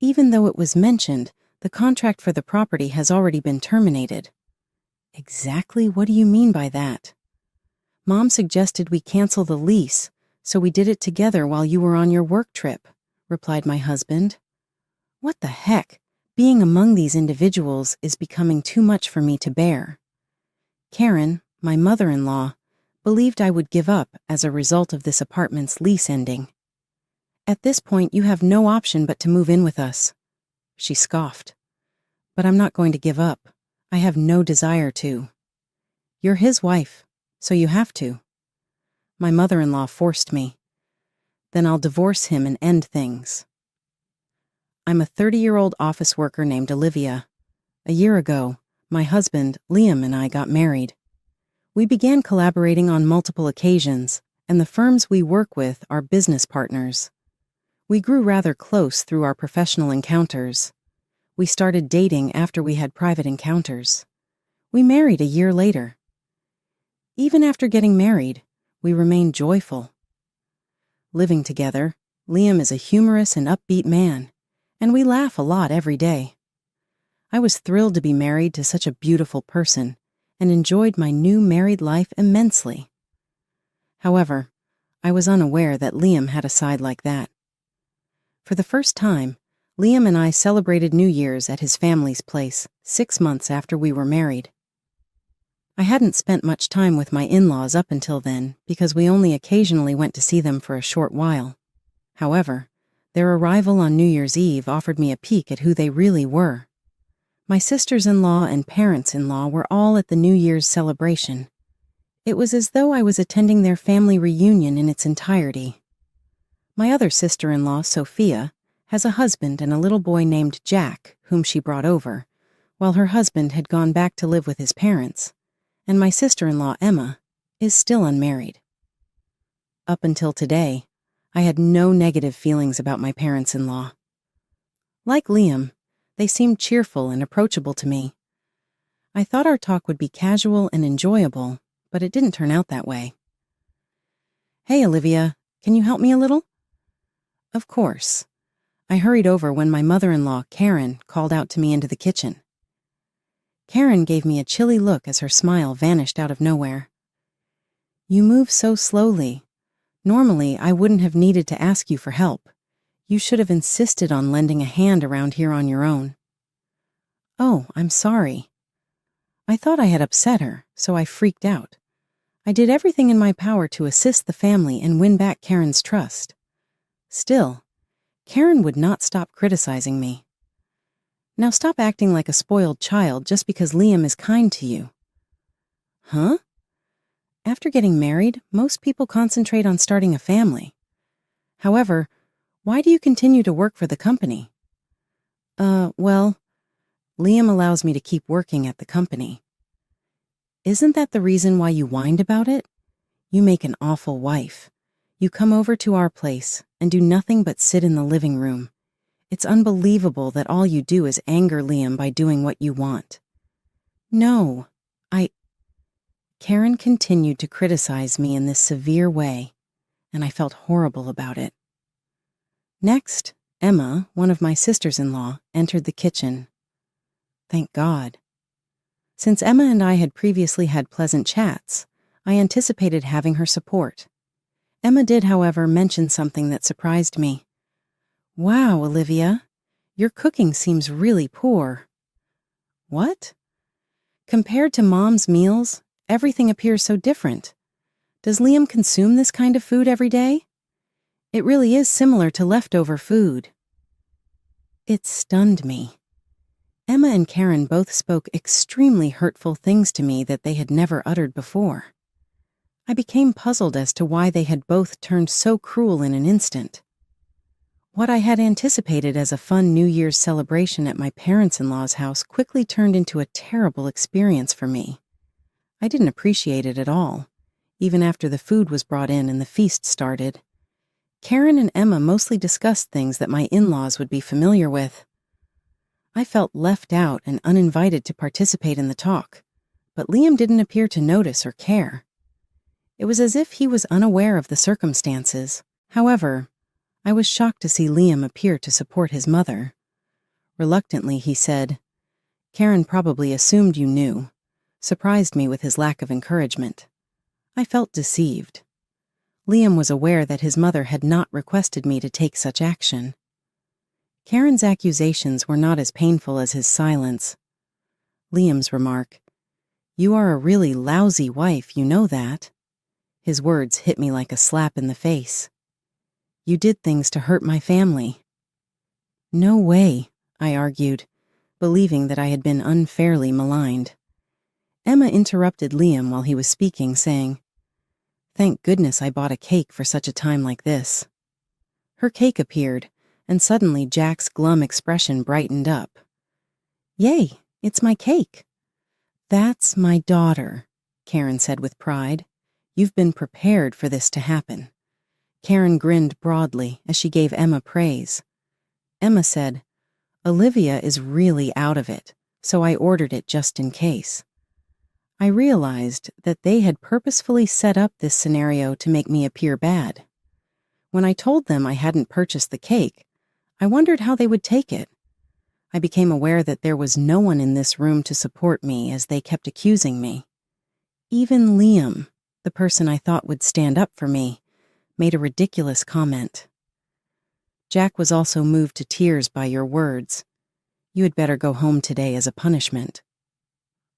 Even though it was mentioned, the contract for the property has already been terminated. Exactly what do you mean by that? Mom suggested we cancel the lease, so we did it together while you were on your work trip, replied my husband. What the heck? Being among these individuals is becoming too much for me to bear. Karen, my mother-in-law, believed I would give up as a result of this apartment's lease ending. At this point, you have no option but to move in with us. She scoffed. But I'm not going to give up. I have no desire to. You're his wife, so you have to. My mother-in-law forced me. Then I'll divorce him and end things. I'm a 30-year-old office worker named Olivia. A year ago, my husband, Liam, and I got married. We began collaborating on multiple occasions, and the firms we work with are business partners. We grew rather close through our professional encounters. We started dating after we had private encounters. We married a year later. Even after getting married, we remained joyful. Living together, Liam is a humorous and upbeat man, and we laugh a lot every day. I was thrilled to be married to such a beautiful person and enjoyed my new married life immensely. However, I was unaware that Liam had a side like that. For the first time, Liam and I celebrated New Year's at his family's place 6 months after we were married. I hadn't spent much time with my in-laws up until then because we only occasionally went to see them for a short while. However, their arrival on New Year's Eve offered me a peek at who they really were. My sisters-in-law and parents-in-law were all at the New Year's celebration. It was as though I was attending their family reunion in its entirety. My other sister-in-law, Sophia, has a husband and a little boy named Jack, whom she brought over, while her husband had gone back to live with his parents, and my sister-in-law, Emma, is still unmarried. Up until today, I had no negative feelings about my parents-in-law. Like Liam, they seemed cheerful and approachable to me. I thought our talk would be casual and enjoyable, but it didn't turn out that way. Hey, Olivia, can you help me a little? Of course. I hurried over when my mother-in-law, Karen, called out to me into the kitchen. Karen gave me a chilly look as her smile vanished out of nowhere. You move so slowly. Normally, I wouldn't have needed to ask you for help. You should have insisted on lending a hand around here on your own. Oh, I'm sorry. I thought I had upset her, so I freaked out. I did everything in my power to assist the family and win back Karen's trust. Still, Karen would not stop criticizing me. Now stop acting like a spoiled child just because Liam is kind to you. Huh? After getting married, most people concentrate on starting a family. However, why do you continue to work for the company? Well, Liam allows me to keep working at the company. Isn't that the reason why you whined about it? You make an awful wife. You come over to our place and do nothing but sit in the living room. It's unbelievable that all you do is anger Liam by doing what you want. No, Karen continued to criticize me in this severe way, and I felt horrible about it. Next, Emma, one of my sisters-in-law, entered the kitchen. Thank God. Since Emma and I had previously had pleasant chats, I anticipated having her support. Emma did, however, mention something that surprised me. Wow, Olivia, your cooking seems really poor. What? Compared to Mom's meals, everything appears so different. Does Liam consume this kind of food every day? It really is similar to leftover food. It stunned me. Emma and Karen both spoke extremely hurtful things to me that they had never uttered before. I became puzzled as to why they had both turned so cruel in an instant. What I had anticipated as a fun New Year's celebration at my parents-in-law's house quickly turned into a terrible experience for me. I didn't appreciate it at all, even after the food was brought in and the feast started. Karen and Emma mostly discussed things that my in-laws would be familiar with. I felt left out and uninvited to participate in the talk, but Liam didn't appear to notice or care. It was as if he was unaware of the circumstances. However, I was shocked to see Liam appear to support his mother, Reluctantly, he said, "Karen probably assumed you knew," surprised me with his lack of encouragement. I felt deceived. Liam was aware that his mother had not requested me to take such action. Karen's accusations were not as painful as his silence. Liam's remark, "You are a really lousy wife, you know that." His words hit me like a slap in the face. "You did things to hurt my family." "No way," I argued, believing that I had been unfairly maligned. Emma interrupted Liam while he was speaking, saying, "Thank goodness I bought a cake for such a time like this." Her cake appeared, and suddenly Jack's glum expression brightened up. "Yay, it's my cake." "That's my daughter," Karen said with pride. "You've been prepared for this to happen." Karen grinned broadly as she gave Emma praise. Emma said, "Olivia is really out of it, so I ordered it just in case." I realized that they had purposefully set up this scenario to make me appear bad. When I told them I hadn't purchased the cake, I wondered how they would take it. I became aware that there was no one in this room to support me as they kept accusing me. Even Liam, the person I thought would stand up for me, made a ridiculous comment. "Jack was also moved to tears by your words. You had better go home today as a punishment."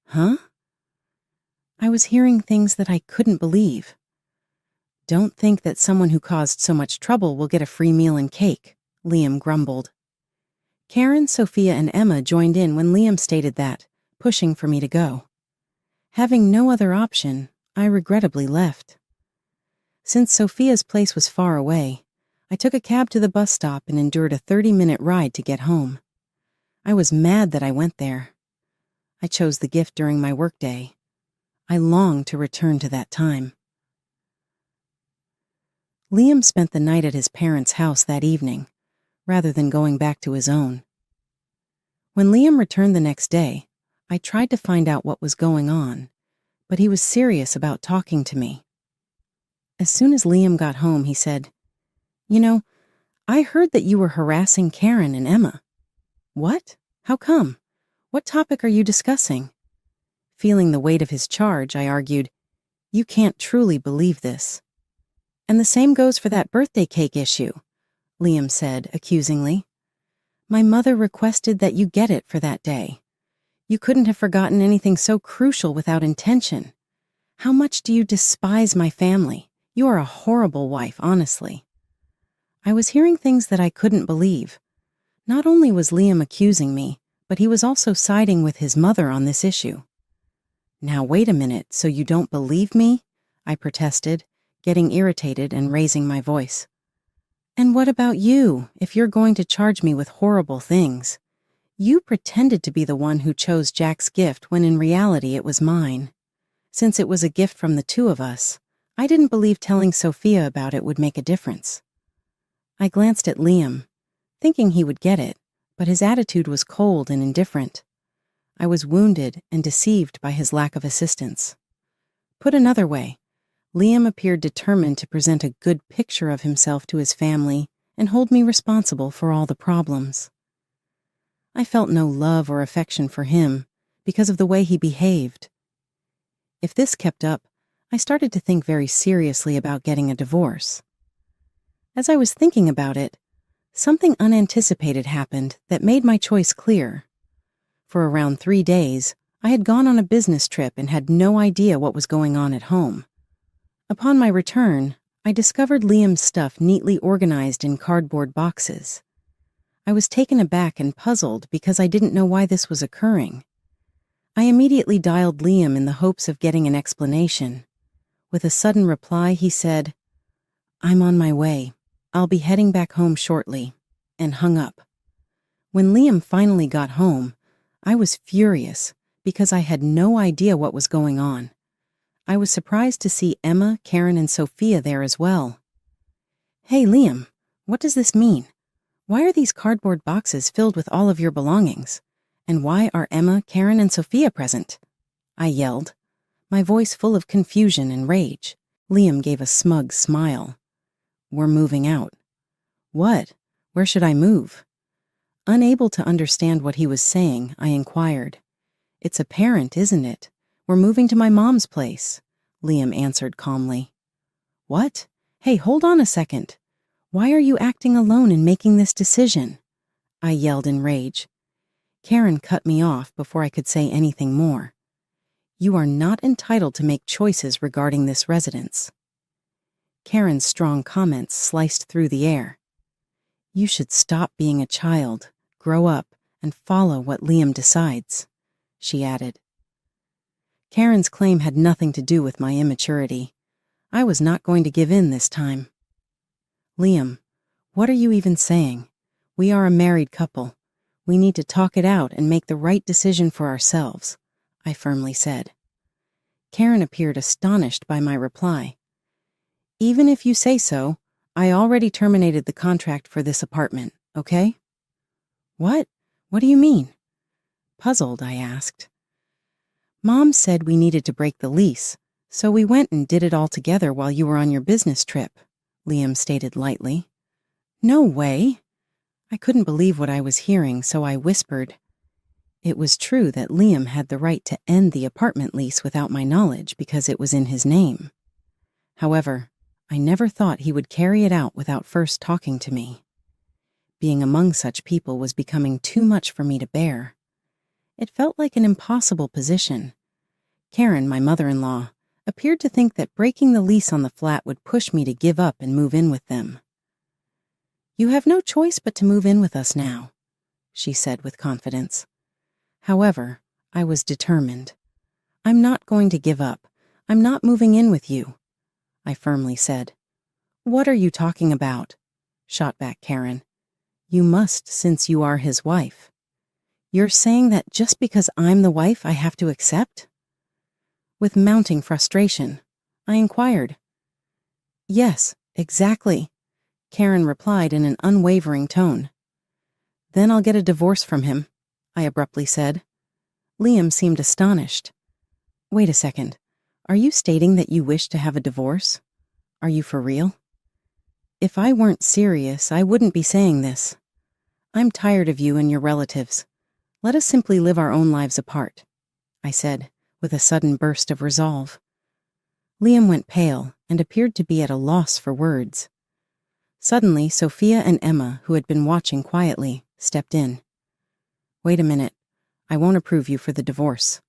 Huh? I was hearing things that I couldn't believe. "Don't think that someone who caused so much trouble will get a free meal and cake," Liam grumbled. Karen, Sophia, and Emma joined in when Liam stated that, pushing for me to go. Having no other option, I regrettably left. Since Sophia's place was far away, I took a cab to the bus stop and endured a 30-minute ride to get home. I was mad that I went there. I chose the gift during my workday. I longed to return to that time. Liam spent the night at his parents' house that evening, rather than going back to his own. When Liam returned the next day, I tried to find out what was going on, but he was serious about talking to me. As soon as Liam got home, he said, "You know, I heard that you were harassing Karen and Emma." "What? How come? What topic are you discussing?" Feeling the weight of his charge, I argued, "You can't truly believe this." "And the same goes for that birthday cake issue," Liam said accusingly. "My mother requested that you get it for that day. You couldn't have forgotten anything so crucial without intention. How much do you despise my family? You are a horrible wife, honestly." I was hearing things that I couldn't believe. Not only was Liam accusing me, but he was also siding with his mother on this issue. "Now wait a minute, so you don't believe me?" I protested, getting irritated and raising my voice. "And what about you, if you're going to charge me with horrible things? You pretended to be the one who chose Jack's gift when in reality it was mine. Since it was a gift from the two of us, I didn't believe telling Sophia about it would make a difference." I glanced at Liam, thinking he would get it, but his attitude was cold and indifferent. I was wounded and deceived by his lack of assistance. Put another way, Liam appeared determined to present a good picture of himself to his family and hold me responsible for all the problems. I felt no love or affection for him because of the way he behaved. If this kept up, I started to think very seriously about getting a divorce. As I was thinking about it, something unanticipated happened that made my choice clear. For around 3 days, I had gone on a business trip and had no idea what was going on at home. Upon my return, I discovered Liam's stuff neatly organized in cardboard boxes. I was taken aback and puzzled because I didn't know why this was occurring. I immediately dialed Liam in the hopes of getting an explanation. With a sudden reply, he said, "I'm on my way. I'll be heading back home shortly," and hung up. When Liam finally got home, I was furious because I had no idea what was going on. I was surprised to see Emma, Karen, and Sophia there as well. "Hey, Liam, what does this mean? Why are these cardboard boxes filled with all of your belongings? And why are Emma, Karen, and Sophia present?" I yelled, my voice full of confusion and rage. Liam gave a smug smile. "We're moving out." "What? Where should I move?" Unable to understand what he was saying, I inquired. "It's apparent, isn't it? We're moving to my mom's place," Liam answered calmly. "What? Hey, hold on a second. Why are you acting alone in making this decision?" I yelled in rage. Karen cut me off before I could say anything more. "You are not entitled to make choices regarding this residence." Karen's strong comments sliced through the air. "You should stop being a child, grow up, and follow what Liam decides," she added. Karen's claim had nothing to do with my immaturity. I was not going to give in this time. "Liam, what are you even saying? We are a married couple. We need to talk it out and make the right decision for ourselves," I firmly said. Karen appeared astonished by my reply. "Even if you say so, I already terminated the contract for this apartment, okay?" "What? What do you mean?" Puzzled, I asked. "Mom said we needed to break the lease, so we went and did it all together while you were on your business trip," Liam stated lightly. "No way!" I couldn't believe what I was hearing, so I whispered. It was true that Liam had the right to end the apartment lease without my knowledge because it was in his name. However, I never thought he would carry it out without first talking to me. Being among such people was becoming too much for me to bear. It felt like an impossible position. Karen, my mother-in-law, appeared to think that breaking the lease on the flat would push me to give up and move in with them. "You have no choice but to move in with us now," she said with confidence. However, I was determined. "I'm not going to give up. I'm not moving in with you," I firmly said. "What are you talking about?" shot back Karen. "You must, since you are his wife. You're saying that just because I'm the wife I have to accept?" With mounting frustration, I inquired. "Yes, exactly," Karen replied in an unwavering tone. "Then I'll get a divorce from him," I abruptly said. Liam seemed astonished. "Wait a second. Are you stating that you wish to have a divorce? Are you for real?" "If I weren't serious, I wouldn't be saying this. I'm tired of you and your relatives. Let us simply live our own lives apart," I said, with a sudden burst of resolve. Liam went pale and appeared to be at a loss for words. Suddenly, Sophia and Emma, who had been watching quietly, stepped in. "Wait a minute. I won't approve you for the divorce."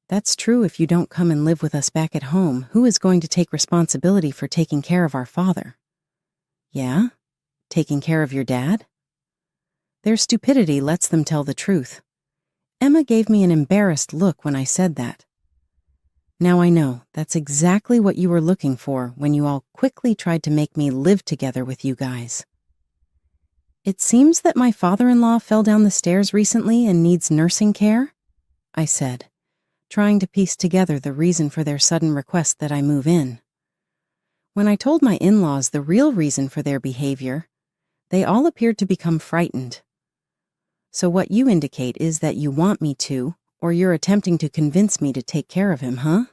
"That's true if you don't come and live with us back at home. Who is going to take responsibility for taking care of our father?" "Yeah? Taking care of your dad?" Their stupidity lets them tell the truth. Emma gave me an embarrassed look when I said that. Now I know that's exactly what you were looking for when you all quickly tried to make me live together with you guys. "It seems that my father-in-law fell down the stairs recently and needs nursing care," I said, trying to piece together the reason for their sudden request that I move in. When I told my in-laws the real reason for their behavior, they all appeared to become frightened. "So what you indicate is that you want me to, or you're attempting to convince me to take care of him, huh?"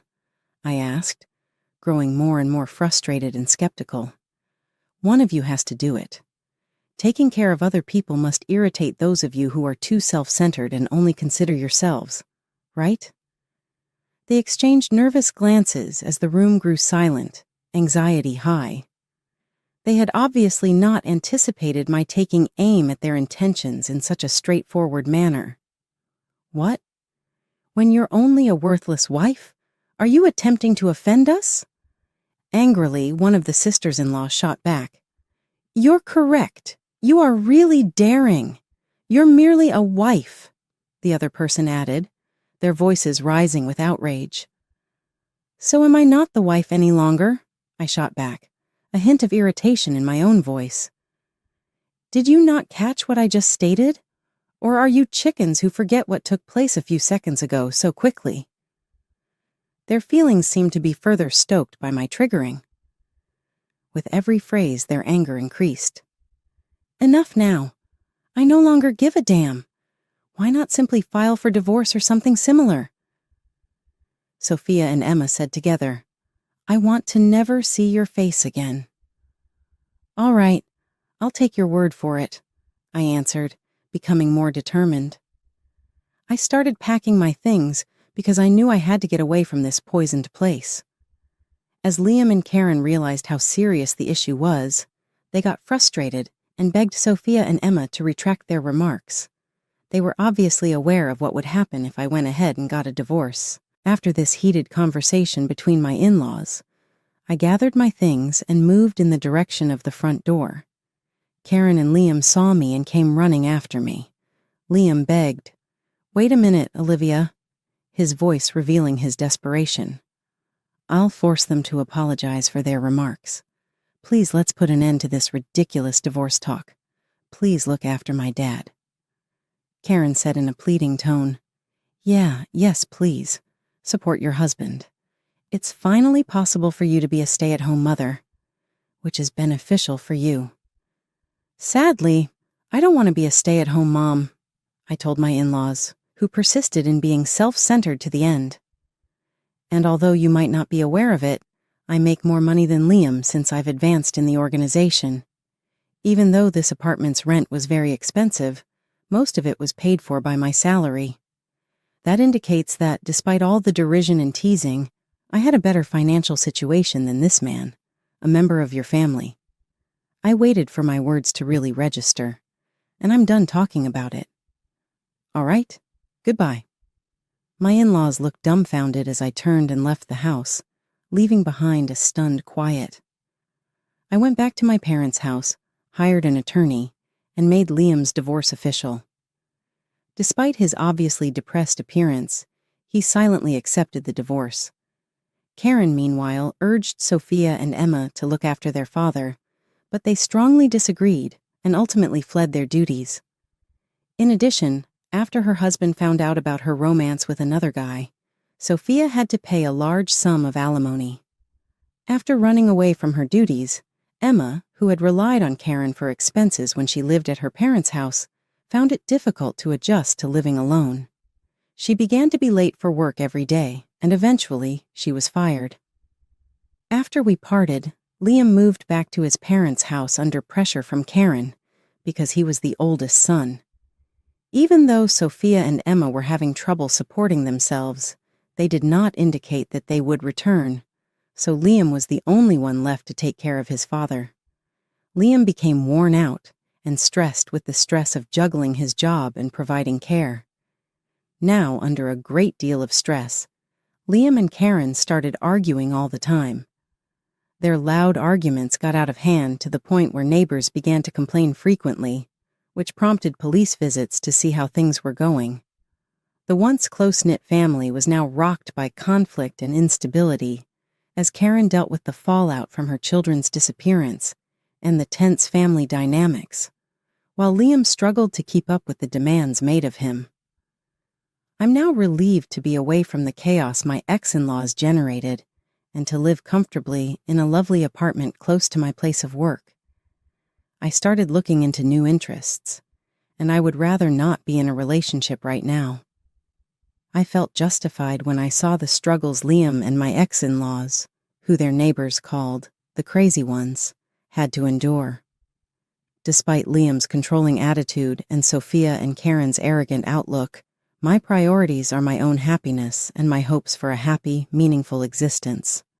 I asked, growing more and more frustrated and skeptical. "One of you has to do it. Taking care of other people must irritate those of you who are too self-centered and only consider yourselves, right?" They exchanged nervous glances as the room grew silent, anxiety high. They had obviously not anticipated my taking aim at their intentions in such a straightforward manner. "What? When you're only a worthless wife? Are you attempting to offend us?" Angrily, one of the sisters-in-law shot back. "You're correct. You are really daring. You're merely a wife," the other person added, their voices rising with outrage. "So am I not the wife any longer?" I shot back, a hint of irritation in my own voice. "Did you not catch what I just stated? Or are you chickens who forget what took place a few seconds ago so quickly?" Their feelings seemed to be further stoked by my triggering. With every phrase, their anger increased. "Enough now. I no longer give a damn. Why not simply file for divorce or something similar?" Sophia and Emma said together, "I want to never see your face again." "All right, I'll take your word for it," I answered, becoming more determined. I started packing my things because I knew I had to get away from this poisoned place. As Liam and Karen realized how serious the issue was, they got frustrated and begged Sophia and Emma to retract their remarks. They were obviously aware of what would happen if I went ahead and got a divorce. After this heated conversation between my in-laws, I gathered my things and moved in the direction of the front door. Karen and Liam saw me and came running after me. Liam begged, "Wait a minute, Olivia," his voice revealing his desperation. "I'll force them to apologize for their remarks. Please, let's put an end to this ridiculous divorce talk. Please look after my dad." Karen said in a pleading tone, Yes, please. Support your husband. It's finally possible for you to be a stay-at-home mother, which is beneficial for you." "Sadly, I don't want to be a stay-at-home mom," I told my in-laws, who persisted in being self-centered to the end. "And although you might not be aware of it, I make more money than Liam since I've advanced in the organization. Even though this apartment's rent was very expensive, most of it was paid for by my salary. That indicates that, despite all the derision and teasing, I had a better financial situation than this man, a member of your family." I waited for my words to really register, and I'm done talking about it. "All right, goodbye." My in-laws looked dumbfounded as I turned and left the house, leaving behind a stunned quiet. I went back to my parents' house, hired an attorney, and made Liam's divorce official. Despite his obviously depressed appearance, he silently accepted the divorce. Karen, meanwhile, urged Sophia and Emma to look after their father, but they strongly disagreed and ultimately fled their duties. In addition, after her husband found out about her romance with another guy, Sophia had to pay a large sum of alimony. After running away from her duties, Emma, who had relied on Karen for expenses when she lived at her parents' house, found it difficult to adjust to living alone. She began to be late for work every day, and eventually she was fired. After we parted, Liam moved back to his parents' house under pressure from Karen, because he was the oldest son. Even though Sophia and Emma were having trouble supporting themselves, they did not indicate that they would return, so Liam was the only one left to take care of his father. Liam became worn out and stressed with the stress of juggling his job and providing care. Now, under a great deal of stress, Liam and Karen started arguing all the time. Their loud arguments got out of hand to the point where neighbors began to complain frequently, which prompted police visits to see how things were going. The once close-knit family was now rocked by conflict and instability, as Karen dealt with the fallout from her children's disappearance and the tense family dynamics, while Liam struggled to keep up with the demands made of him. I'm now relieved to be away from the chaos my ex-in-laws generated and to live comfortably in a lovely apartment close to my place of work. I started looking into new interests, and I would rather not be in a relationship right now. I felt justified when I saw the struggles Liam and my ex-in-laws, who their neighbors called the crazy ones, had to endure. Despite Liam's controlling attitude and Sophia and Karen's arrogant outlook, my priorities are my own happiness and my hopes for a happy, meaningful existence.